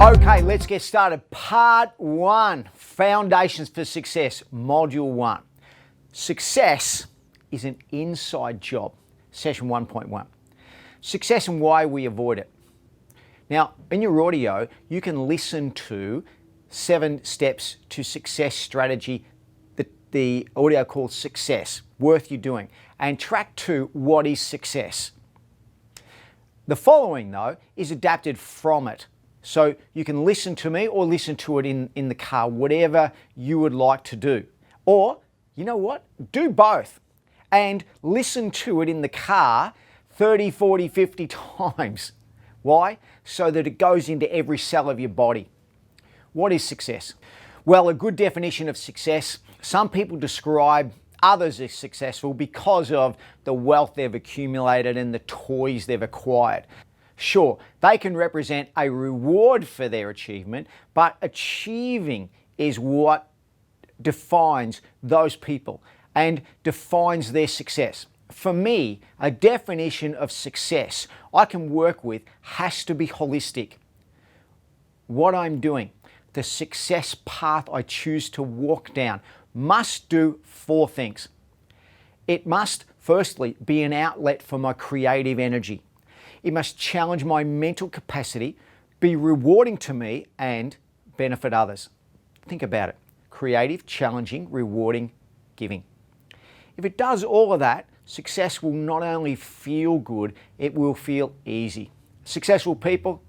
Okay, let's get started. Part 1, Foundations for Success, Module 1. Success is an inside job, Session 1.1. Success and why we avoid it. Now, in your audio, you can listen to 7 steps to success strategy, the audio called Success, worth you doing. And track 2, what is success? The following, though, is adapted from it. So you can listen to me or listen to it in the car, whatever you would like to do. Or, you know what? Do both and listen to it in the car 30, 40, 50 times. Why? So that it goes into every cell of your body. What is success? Well, a good definition of success, some people describe others as successful because of the wealth they've accumulated and the toys they've acquired. Sure, they can represent a reward for their achievement, but achieving is what defines those people and defines their success. For me, a definition of success I can work with has to be holistic. What I'm doing, the success path I choose to walk down, must do 4 things. It must, firstly, be an outlet for my creative energy. It must challenge my mental capacity, be rewarding to me, and benefit others. Think about it. Creative, challenging, rewarding, giving. If it does all of that, success will not only feel good, it will feel easy. Successful people,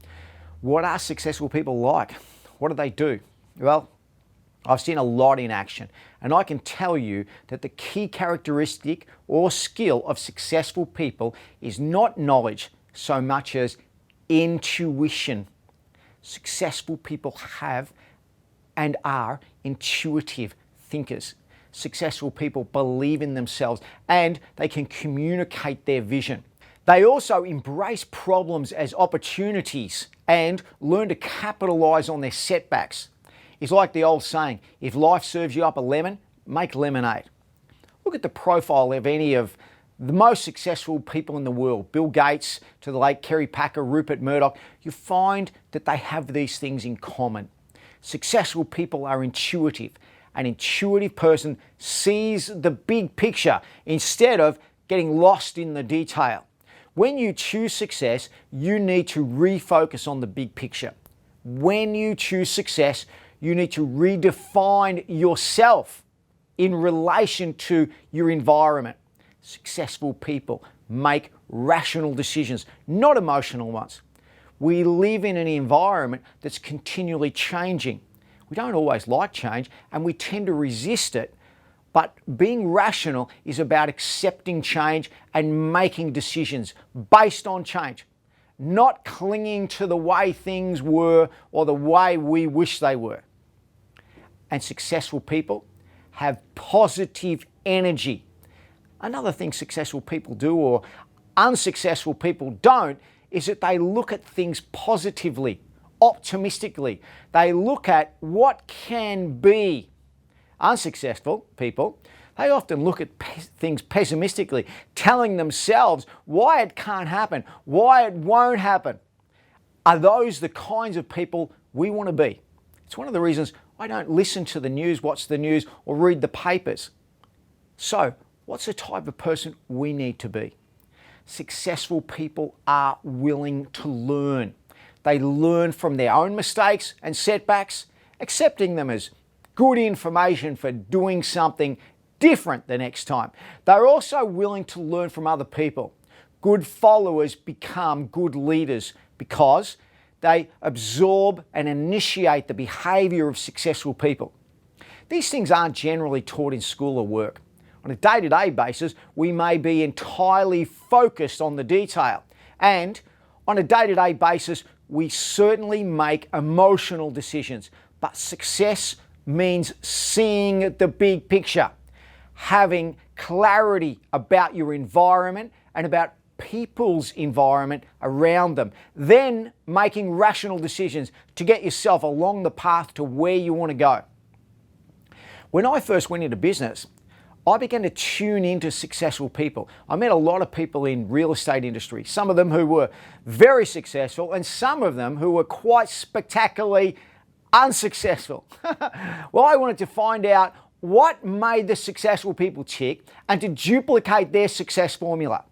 what are successful people like? What do they do? Well, I've seen a lot in action, and I can tell you that the key characteristic or skill of successful people is not knowledge so much as intuition. Successful people have and are intuitive thinkers. Successful people believe in themselves and they can communicate their vision. They also embrace problems as opportunities and learn to capitalize on their setbacks. It's like the old saying, if life serves you up a lemon, make lemonade. Look at the profile of any of the most successful people in the world, Bill Gates to the late Kerry Packer, Rupert Murdoch. You find that they have these things in common. Successful people are intuitive. An intuitive person sees the big picture instead of getting lost in the detail. When you choose success, you need to refocus on the big picture. When you choose success, you need to redefine yourself in relation to your environment. Successful people make rational decisions, not emotional ones. We live in an environment that's continually changing. We don't always like change and we tend to resist it, but being rational is about accepting change and making decisions based on change, not clinging to the way things were or the way we wish they were. And successful people have positive energy. Another thing successful people do or unsuccessful people don't is that they look at things positively, optimistically. They look at what can be. Unsuccessful people, they often look at things pessimistically, telling themselves why it can't happen, why it won't happen. Are those the kinds of people we want to be? It's one of the reasons I don't listen to the news, watch the news, or read the papers. So, what's the type of person we need to be? Successful people are willing to learn. They learn from their own mistakes and setbacks, accepting them as good information for doing something different the next time. They're also willing to learn from other people. Good followers become good leaders because they absorb and initiate the behavior of successful people. These things aren't generally taught in school or work. On a day-to-day basis, we may be entirely focused on the detail. And on a day-to-day basis, we certainly make emotional decisions. But success means seeing the big picture, having clarity about your environment and about people's environment around them, then making rational decisions to get yourself along the path to where you want to go. When I first went into business, I began to tune into successful people. I met a lot of people in real estate industry, some of them who were very successful and some of them who were quite spectacularly unsuccessful. Well, I wanted to find out what made the successful people tick and to duplicate their success formula.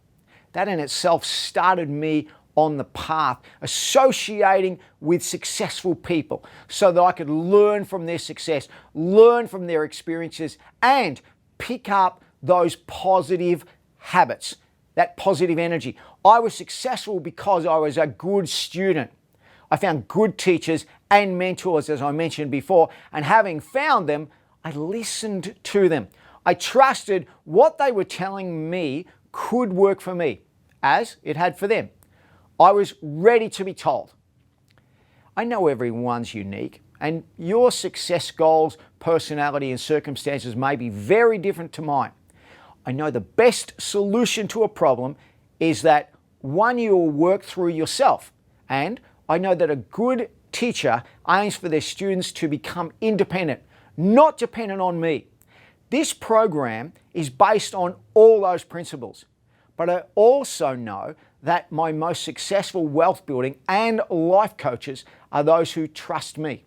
That in itself started me on the path associating with successful people so that I could learn from their success, learn from their experiences, and pick up those positive habits, that positive energy. I was successful because I was a good student. I found good teachers and mentors, as I mentioned before, and having found them, I listened to them. I trusted what they were telling me could work for me, as it had for them. I was ready to be told. I know everyone's unique, and your success goals, personality, and circumstances may be very different to mine. I know the best solution to a problem is that one you will work through yourself, and I know that a good teacher aims for their students to become independent, not dependent on me. This program is based on all those principles, but I also know that my most successful wealth building and life coaches are those who trust me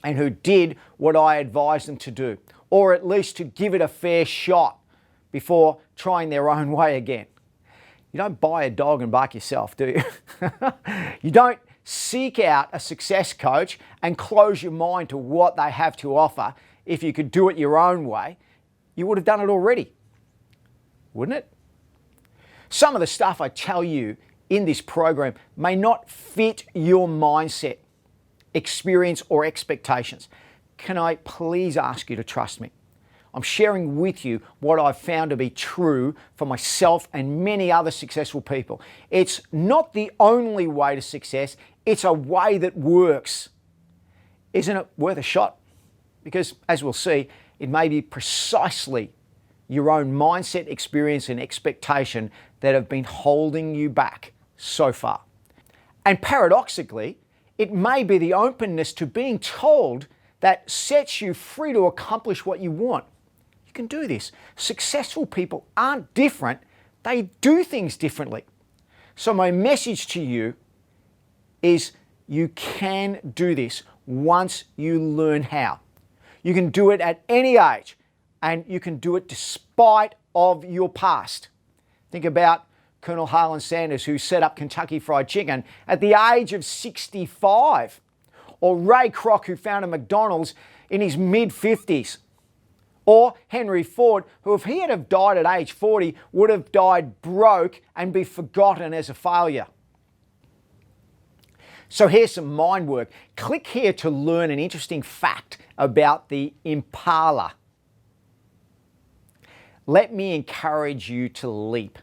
and who did what I advised them to do, or at least to give it a fair shot before trying their own way again. You don't buy a dog and bark yourself, do you? You don't seek out a success coach and close your mind to what they have to offer. If you could do it your own way, you would have done it already, wouldn't it? Some of the stuff I tell you in this program may not fit your mindset, experience, or expectations. Can I please ask you to trust me? I'm sharing with you what I've found to be true for myself and many other successful people. It's not the only way to success, it's a way that works. Isn't it worth a shot? Because, as we'll see, it may be precisely your own mindset, experience, and expectation that have been holding you back so far. And paradoxically, it may be the openness to being told that sets you free to accomplish what you want. You can do this. Successful people aren't different, they do things differently. So my message to you is you can do this once you learn how. You can do it at any age, and you can do it despite of your past. Think about Colonel Harlan Sanders, who set up Kentucky Fried Chicken at the age of 65, or Ray Kroc, who founded McDonald's in his mid-50s, or Henry Ford, who if he had have died at age 40, would have died broke and be forgotten as a failure. So here's some mind work. Click here to learn an interesting fact about the impala. Let me encourage you to leap.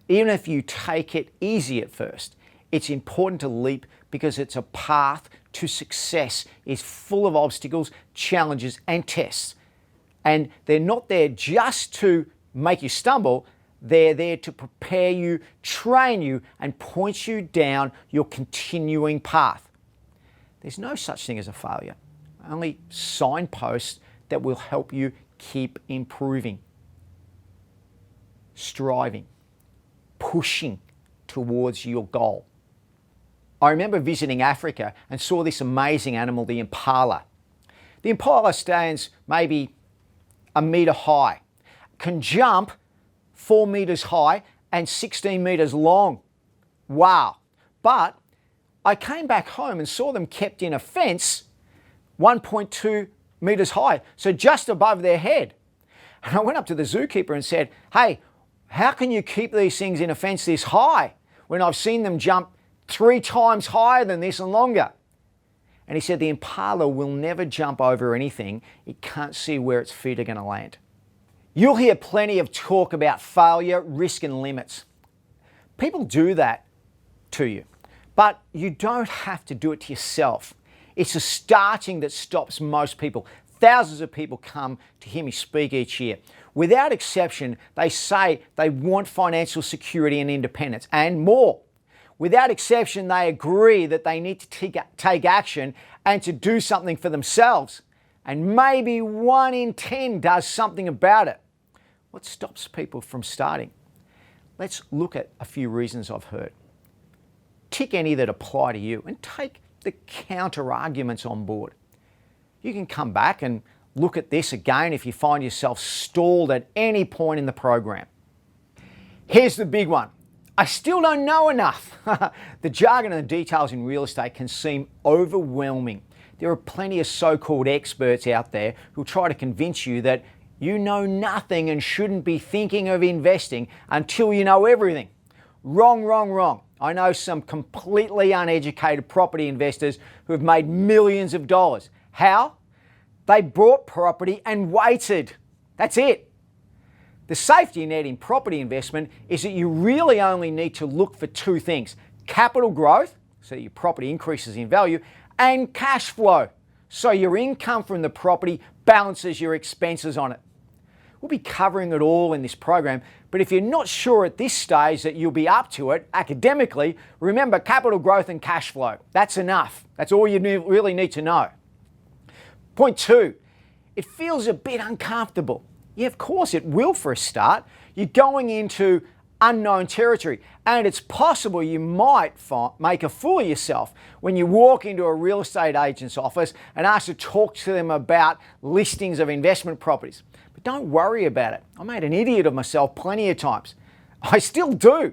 Even if you take it easy at first, it's important to leap because it's a path to success. It's full of obstacles, challenges, and tests. And they're not there just to make you stumble, they're there to prepare you, train you, and point you down your continuing path. There's no such thing as a failure, only signposts that will help you keep improving, striving, pushing towards your goal. I remember visiting Africa and saw this amazing animal, the impala. The impala stands maybe a metre high, can jump 4 metres high and 16 metres long. Wow. But I came back home and saw them kept in a fence 1.2 metres high, so just above their head. And I went up to the zookeeper and said, hey, how can you keep these things in a fence this high when I've seen them jump 3 times higher than this and longer? And he said the impala will never jump over anything. It can't see where its feet are going to land. You'll hear plenty of talk about failure, risk, and limits. People do that to you, but you don't have to do it to yourself. It's the starting that stops most people. Thousands of people come to hear me speak each year. Without exception, they say they want financial security and independence and more. Without exception, they agree that they need to take action and to do something for themselves. And maybe 1 in 10 does something about it. What stops people from starting? Let's look at a few reasons I've heard. Tick any that apply to you and take the counter arguments on board. You can come back and look at this again if you find yourself stalled at any point in the program. Here's the big one. I still don't know enough. The jargon and the details in real estate can seem overwhelming. There are plenty of so-called experts out there who try to convince you that you know nothing and shouldn't be thinking of investing until you know everything. Wrong, wrong, wrong. I know some completely uneducated property investors who have made millions of dollars. How? They bought property and waited. That's it. The safety net in property investment is that you really only need to look for two things: capital growth, so your property increases in value, and cash flow, so your income from the property balances your expenses on it. We'll be covering it all in this program, but if you're not sure at this stage that you'll be up to it academically, remember capital growth and cash flow. That's enough. That's all you really need to know. Point two, it feels a bit uncomfortable. Yeah, of course it will for a start. You're going into unknown territory, and it's possible you might make a fool of yourself when you walk into a real estate agent's office and ask to talk to them about listings of investment properties. But don't worry about it. I made an idiot of myself plenty of times. I still do.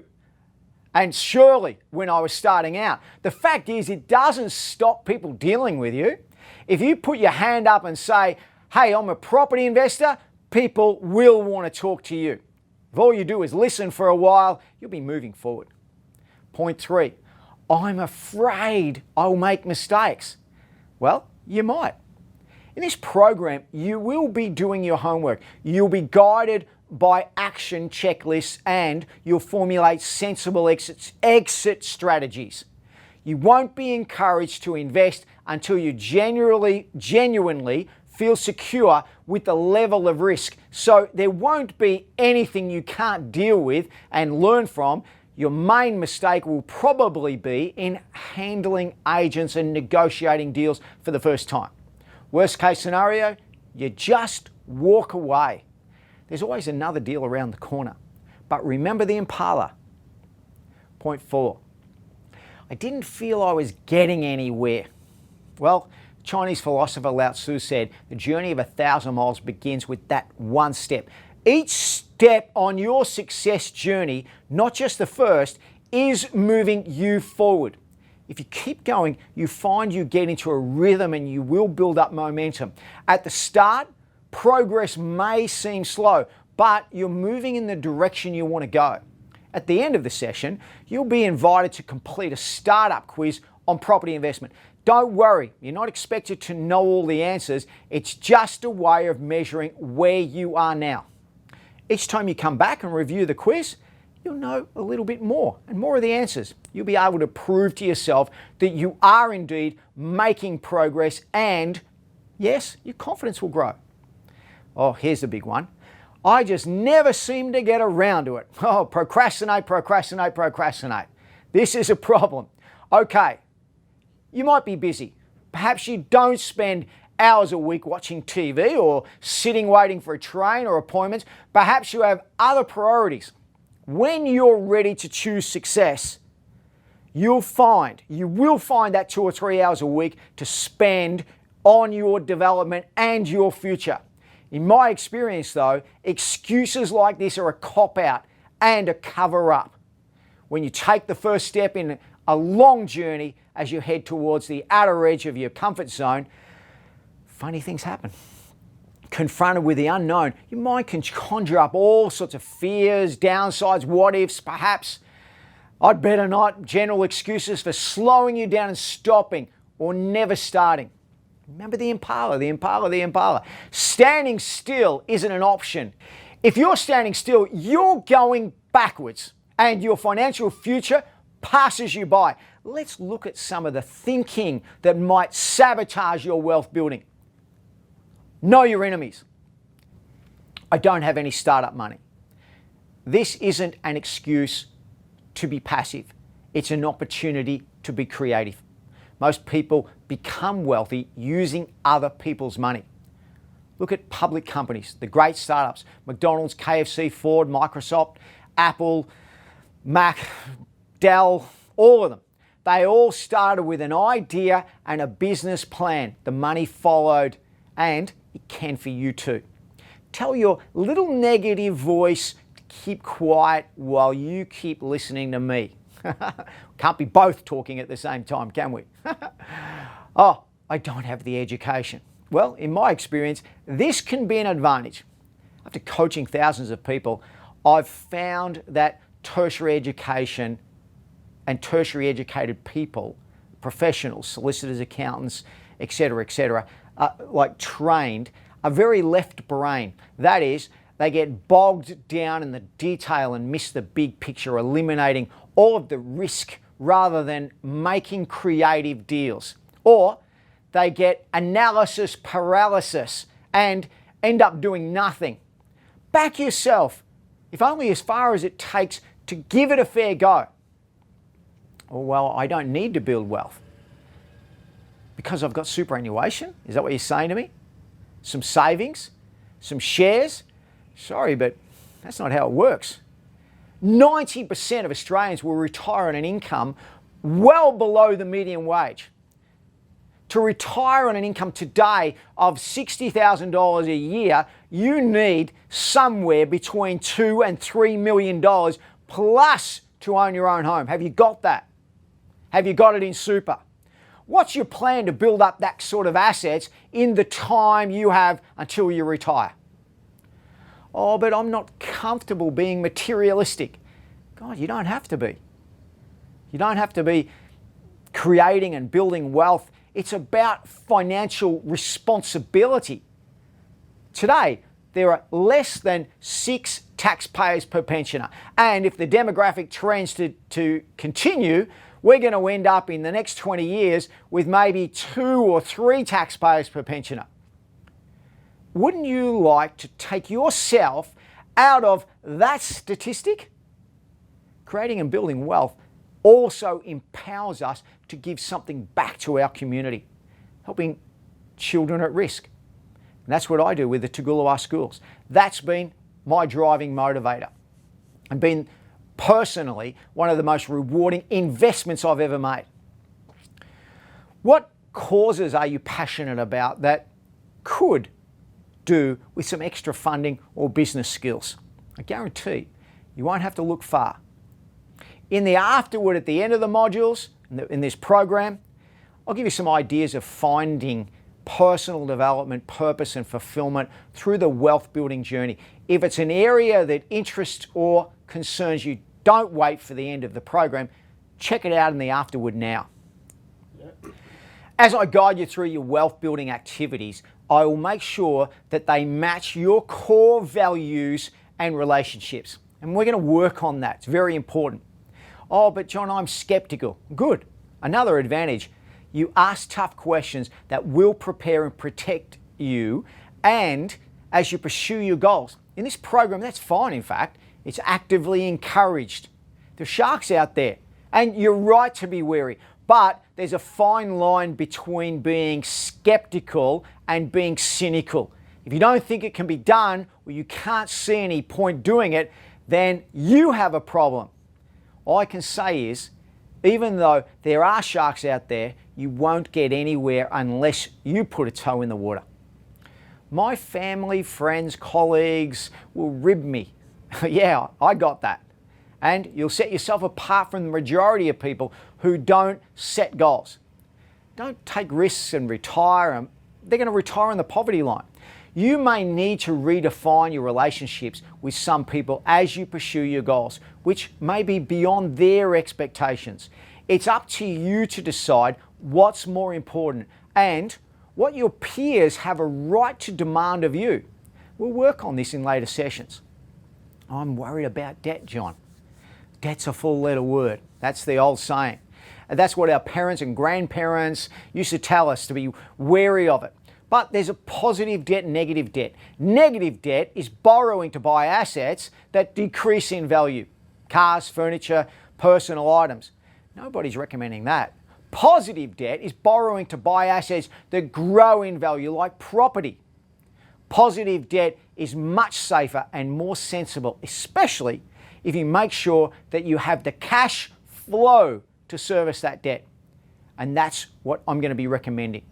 And surely when I was starting out. The fact is, it doesn't stop people dealing with you. If you put your hand up and say, hey, I'm a property investor, people will want to talk to you. If all you do is listen for a while, you'll be moving forward. Point three, I'm afraid I'll make mistakes. Well, you might. In this program, you will be doing your homework. You'll be guided by action checklists and you'll formulate sensible exit strategies. You won't be encouraged to invest until you genuinely feel secure with the level of risk. So there won't be anything you can't deal with and learn from. Your main mistake will probably be in handling agents and negotiating deals for the first time. Worst case scenario, you just walk away. There's always another deal around the corner. But remember the Impala. Point four, I didn't feel I was getting anywhere. Well, Chinese philosopher Lao Tzu said, the journey of 1,000 miles begins with that one step. Each step on your success journey, not just the first, is moving you forward. If you keep going, you find you get into a rhythm and you will build up momentum. At the start, progress may seem slow, but you're moving in the direction you want to go. At the end of the session, you'll be invited to complete a startup quiz on property investment. Don't worry, you're not expected to know all the answers. It's just a way of measuring where you are now. Each time you come back and review the quiz, you'll know a little bit more and more of the answers. You'll be able to prove to yourself that you are indeed making progress and, yes, your confidence will grow. Oh, here's the big one. I just never seem to get around to it. Oh, procrastinate, procrastinate, procrastinate. This is a problem. Okay, you might be busy. Perhaps you don't spend hours a week watching TV or sitting waiting for a train or appointments. Perhaps you have other priorities. When you're ready to choose success, you will find that 2 or 3 hours a week to spend on your development and your future. In my experience though, excuses like this are a cop-out and a cover-up. When you take the first step in a long journey as you head towards the outer edge of your comfort zone, funny things happen. Confronted with the unknown, your mind can conjure up all sorts of fears, downsides, what ifs, perhaps, I'd better not, general excuses for slowing you down and stopping or never starting. Remember the Impala, the Impala, the Impala. Standing still isn't an option. If you're standing still, you're going backwards and your financial future passes you by. Let's look at some of the thinking that might sabotage your wealth building. Know your enemies. I don't have any startup money. This isn't an excuse to be passive. It's an opportunity to be creative. Most people become wealthy using other people's money. Look at public companies, the great startups, McDonald's, KFC, Ford, Microsoft, Apple, Mac, Dell, all of them. They all started with an idea and a business plan. The money followed, and it can for you too. Tell your little negative voice to keep quiet while you keep listening to me. Can't be both talking at the same time, can we? Oh, I don't have the education. Well, in my experience, this can be an advantage. After coaching thousands of people, I've found that tertiary education and tertiary educated people, professionals, solicitors, accountants, etc., like trained, are very left brain. That is, they get bogged down in the detail and miss the big picture, eliminating all of the risk rather than making creative deals. Or they get analysis paralysis and end up doing nothing. Back yourself, if only as far as it takes to give it a fair go. Oh, well, I don't need to build wealth because I've got superannuation? Is that what you're saying to me? Some savings? Some shares? Sorry, but that's not how it works. 90% of Australians will retire on an income well below the median wage. To retire on an income today of $60,000 a year, you need somewhere between $2 and $3 million plus to own your own home. Have you got that? Have you got it in super? What's your plan to build up that sort of assets in the time you have until you retire? Oh, but I'm not comfortable being materialistic. God, you don't have to be. You don't have to be creating and building wealth. It's about financial responsibility. Today, there are less than 6 taxpayers per pensioner. And if the demographic trends to continue, we're going to end up in the next 20 years with maybe 2 or 3 taxpayers per pensioner. Wouldn't you like to take yourself out of that statistic? Creating and building wealth also empowers us to give something back to our community, helping children at risk. And that's what I do with the Toogoolawah schools. That's been my driving motivator and been personally one of the most rewarding investments I've ever made. What causes are you passionate about that could do with some extra funding or business skills? I guarantee you won't have to look far. In the afterward, at the end of the modules, in this program, I'll give you some ideas of finding personal development, purpose and fulfillment through the wealth building journey. If it's an area that interests or concerns you, don't wait for the end of the program. Check it out in the afterward now. As I guide you through your wealth building activities, I will make sure that they match your core values and relationships. And we're going to work on that. It's very important. Oh, but John, I'm skeptical. Good. Another advantage, you ask tough questions that will prepare and protect you and as you pursue your goals. In this program, that's fine, in fact. It's actively encouraged. There's sharks out there, and you're right to be wary. But there's a fine line between being skeptical and being cynical. If you don't think it can be done, or you can't see any point doing it, then you have a problem. All I can say is, even though there are sharks out there, you won't get anywhere unless you put a toe in the water. My family, friends, colleagues will rib me. Yeah, I got that. And you'll set yourself apart from the majority of people who don't set goals. Don't take risks and retire. They're going to retire on the poverty line. You may need to redefine your relationships with some people as you pursue your goals, which may be beyond their expectations. It's up to you to decide what's more important and what your peers have a right to demand of you. We'll work on this in later sessions. I'm worried about debt, John. Debt's a four-letter word. That's the old saying. And that's what our parents and grandparents used to tell us, to be wary of it. But there's a positive debt and negative debt. Negative debt is borrowing to buy assets that decrease in value. Cars, furniture, personal items. Nobody's recommending that. Positive debt is borrowing to buy assets that grow in value, like property. Positive debt is much safer and more sensible, especially if you make sure that you have the cash flow to service that debt. And that's what I'm going to be recommending.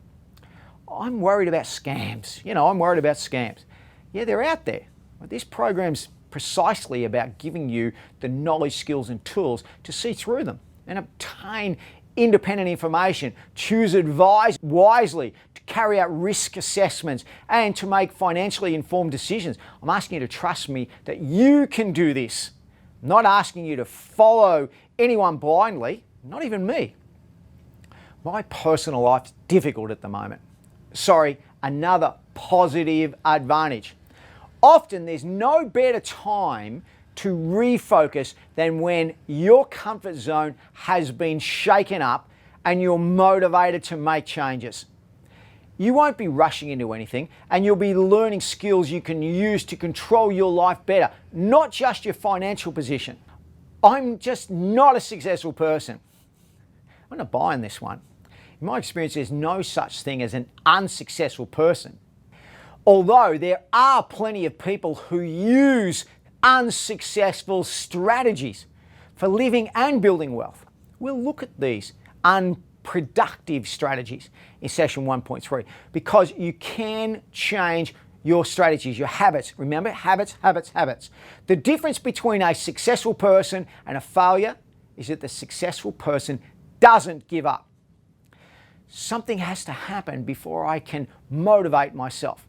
I'm worried about scams. I'm worried about scams. Yeah, they're out there. But this program's precisely about giving you the knowledge, skills, and tools to see through them and obtain independent information, choose advise wisely, to carry out risk assessments, and to make financially informed decisions. I'm asking you to trust me that you can do this. I'm not asking you to follow anyone blindly, not even me. My personal life's difficult at the moment. Sorry, another positive advantage. Often there's no better time to refocus than when your comfort zone has been shaken up and you're motivated to make changes. You won't be rushing into anything, and you'll be learning skills you can use to control your life better, not just your financial position. I'm just not a successful person. I'm not buying this one. In my experience, there's no such thing as an unsuccessful person. Although there are plenty of people who use unsuccessful strategies for living and building wealth. We'll look at these unproductive strategies in session 1.3 because you can change your strategies, your habits. Remember, habits, habits, habits. The difference between a successful person and a failure is that the successful person doesn't give up. Something has to happen before I can motivate myself.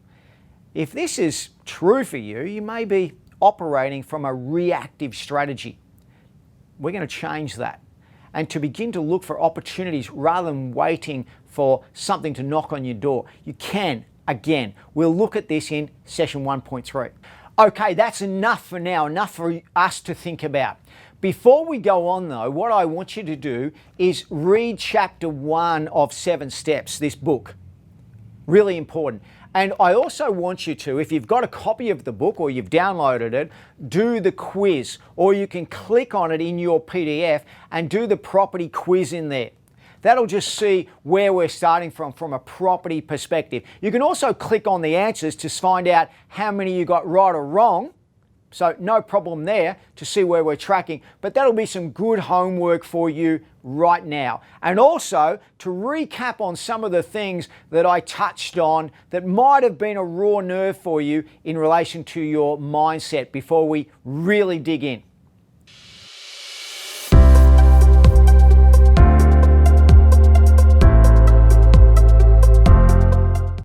If this is true for you, you may be operating from a reactive strategy. We're going to change that and to begin to look for opportunities rather than waiting for something to knock on your door. You can, again, we'll look at this in session 1.3. Okay, that's enough for now, enough for us to think about. Before we go on though, what I want you to do is read chapter 1 of 7 Steps, this book. Really important. And I also want you to, if you've got a copy of the book or you've downloaded it, do the quiz, or you can click on it in your PDF and do the property quiz in there. That'll just see where we're starting from a property perspective. You can also click on the answers to find out how many you got right or wrong. So no problem there to see where we're tracking, but that'll be some good homework for you right now. And also to recap on some of the things that I touched on that might have been a raw nerve for you in relation to your mindset before we really dig in.